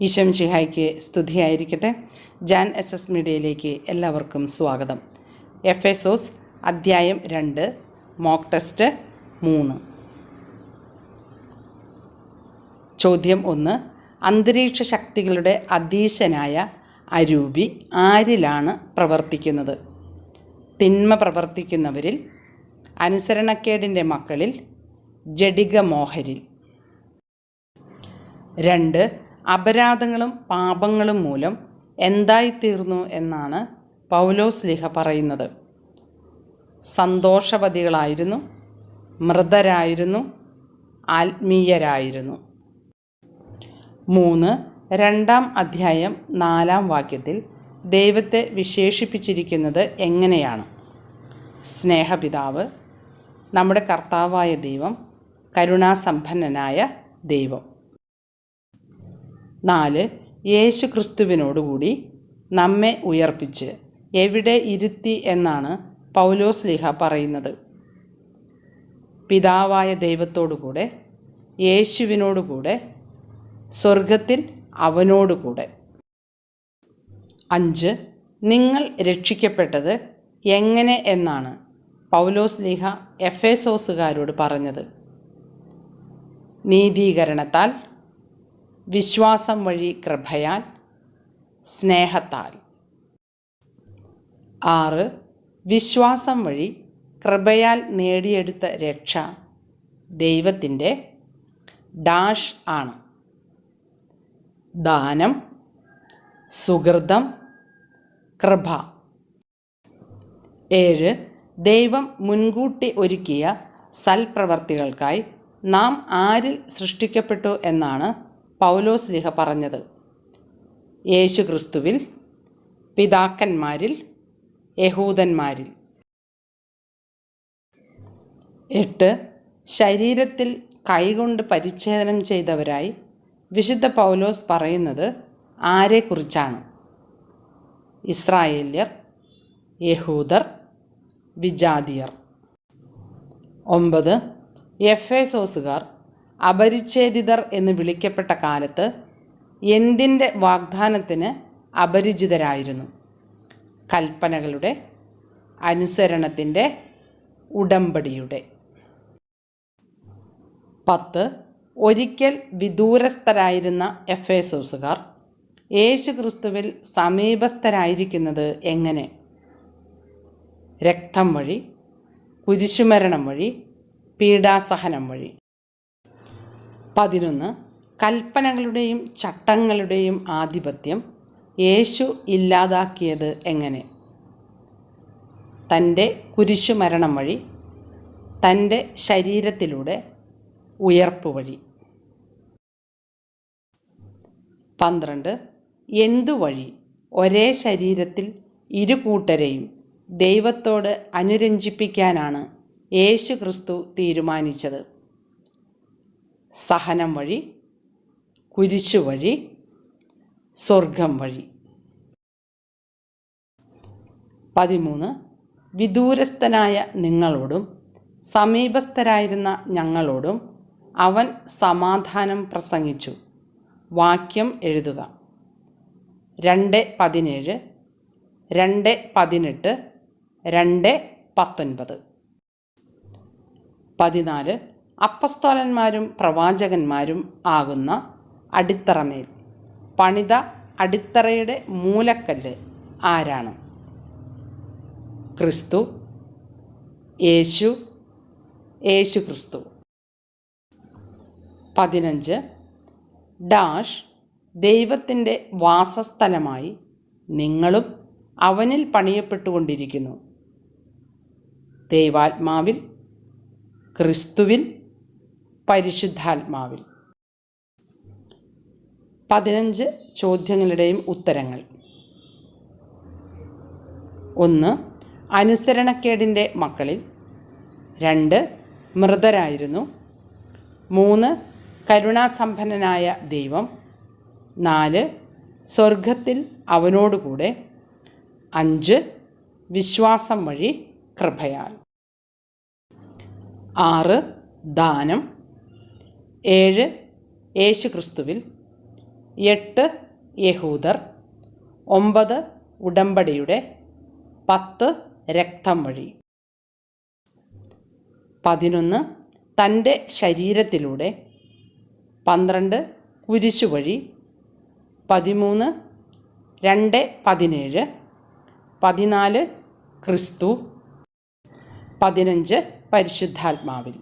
ഈശോമിശിഹായ്ക്ക് സ്തുതിയായിരിക്കട്ടെ. ജാൻ SS മീഡിയയിലേക്ക് എല്ലാവർക്കും സ്വാഗതം. എഫേസോസ് അധ്യായം 2 മോക്ക് ടെസ്റ്റ് 3. ചോദ്യം 1. അന്തരീക്ഷ ശക്തികളുടെ അധീശനായ അരൂപി ആരിലാണ് പ്രവർത്തിക്കുന്നത്? തിന്മ പ്രവർത്തിക്കുന്നവരിൽ, അനുസരണക്കേടിൻ്റെ മക്കളിൽ, ജഡികമോഹരിൽ. 2. അപരാധങ്ങളും പാപങ്ങളും മൂലം എന്തായിത്തീർന്നു എന്നാണ് പൗലോസ്ലീഹ പറയുന്നത്? സന്തോഷവതികളായിരുന്നു, മൃതരായിരുന്നു, ആത്മീയരായിരുന്നു. 3. 2-ാം അധ്യായം 4-ാം വാക്യത്തിൽ ദൈവത്തെ വിശേഷിപ്പിച്ചിരിക്കുന്നത് എങ്ങനെയാണ്? സ്നേഹപിതാവ്, നമ്മുടെ കർത്താവായ ദൈവം, കരുണാസമ്പന്നനായ ദൈവം. 4. യേശു ക്രിസ്തുവിനോടുകൂടി നമ്മെ ഉയർപ്പിച്ച് എവിടെ ഇരുത്തി എന്നാണ് പൗലോസ്ലീഹ പറയുന്നത്? പിതാവായ ദൈവത്തോടുകൂടെ, യേശുവിനോടുകൂടെ, സ്വർഗത്തിൽ അവനോടുകൂടെ. 5. നിങ്ങൾ രക്ഷിക്കപ്പെട്ടത് എങ്ങനെ എന്നാണ് പൗലോസ്ലീഹ എഫേസോസുകാരോട് പറഞ്ഞത്? നീതീകരണത്താൽ, വിശ്വാസം വഴി കൃപയാൽ, സ്നേഹത്താൽ. 6. വിശ്വാസം വഴി കൃപയാൽ നേടിയെടുത്ത രക്ഷ ദൈവത്തിൻ്റെ ഡാഷ് ആണ്. ദാനം, സുകൃതം, കൃപ. 7. ദൈവം മുൻകൂട്ടി ഒരുക്കിയ സൽപ്രവർത്തികൾക്കായി നാം ആരിൽ സൃഷ്ടിക്കപ്പെട്ടു എന്നാണ് പൗലോസ്ലീഹ പറഞ്ഞത്? യേശു ക്രിസ്തുവിൽ, പിതാക്കന്മാരിൽ, യഹൂദന്മാരിൽ. 8. ശരീരത്തിൽ കൈകൊണ്ട് പരിച്ഛേദനം ചെയ്തവരായി വിശുദ്ധ പൗലോസ് പറയുന്നത് ആരെക്കുറിച്ചാണ്? ഇസ്രായേല്യർ, യഹൂദർ, വിജാതിയർ. 9. എഫേസോസുകാർ അപരിച്ഛേദിതർ എന്ന് വിളിക്കപ്പെട്ട കാലത്ത് എന്തിൻ്റെ വാഗ്ദാനത്തിന് അപരിചിതരായിരുന്നു? കൽപ്പനകളുടെ, അനുസരണത്തിൻ്റെ, ഉടമ്പടിയുടെ. 10. ഒരിക്കൽ വിദൂരസ്ഥരായിരുന്ന എഫേസോസുകാർ യേശു ക്രിസ്തുവിൽ സമീപസ്ഥരായിരിക്കുന്നത് എങ്ങനെ? രക്തം വഴി, കുരിശുമരണം വഴി, പീഡാസഹനം വഴി. 11. കൽപ്പനകളുടെയും ചട്ടങ്ങളുടെയും ആധിപത്യം യേശു ഇല്ലാതാക്കിയത് എങ്ങനെ? തൻ്റെ കുരിശുമരണം വഴി, തൻ്റെ ശരീരത്തിലൂടെ, ഉയർപ്പ് വഴി. 12. എന്തുവഴി ഒരേ ശരീരത്തിൽ ഇരുകൂട്ടരെയും ദൈവത്തോട് അനുരഞ്ജിപ്പിക്കാനാണ് യേശു ക്രിസ്തു തീരുമാനിച്ചത്? സഹനം വഴി, കുരിശു വഴി, സ്വർഗം വഴി. 13. വിദൂരസ്ഥനായ നിങ്ങളോടും സമീപസ്ഥരായിരുന്ന ഞങ്ങളോടും അവൻ സമാധാനം പ്രസംഗിച്ചു. വാക്യം എഴുതുക. 2:17, 2:18, 2:19. 14. അപ്പസ്തോലന്മാരും പ്രവാചകന്മാരും ആകുന്ന അടിത്തറമേൽ പണിത അടിത്തറയുടെ മൂലക്കല്ല് ആരാണ്? ക്രിസ്തു, യേശു, യേശു ക്രിസ്തു. 15. ഡാഷ് ദൈവത്തിൻ്റെ വാസസ്ഥലമായി നിങ്ങളും അവനിൽ പണിയപ്പെട്ടുകൊണ്ടിരിക്കുന്നു. ദൈവാത്മാവിൽ, ക്രിസ്തുവിൽ, പരിശുദ്ധാത്മാവിൽ. 15 ചോദ്യങ്ങളുടെയും ഉത്തരങ്ങൾ. 1. അനുസരണക്കേടിൻ്റെ മക്കളിൽ. 2. മൃതരായിരുന്നു. 3. കരുണാസമ്പന്നനായ ദൈവം. 4. സ്വർഗത്തിൽ അവനോടുകൂടെ. 5. വിശ്വാസം വഴി കൃപയാൽ. 6. ദാനം. 7. യേശു ക്രിസ്തുവിൽ. 8 യഹൂദർ, 9 ഉടമ്പടിയുടെ, 10 രക്തം വഴി. 11 തൻ്റെ ശരീരത്തിലൂടെ, 12 കുരിശുവഴി, 13 2:17, 14 ക്രിസ്തു, 15 പരിശുദ്ധാത്മാവിൽ.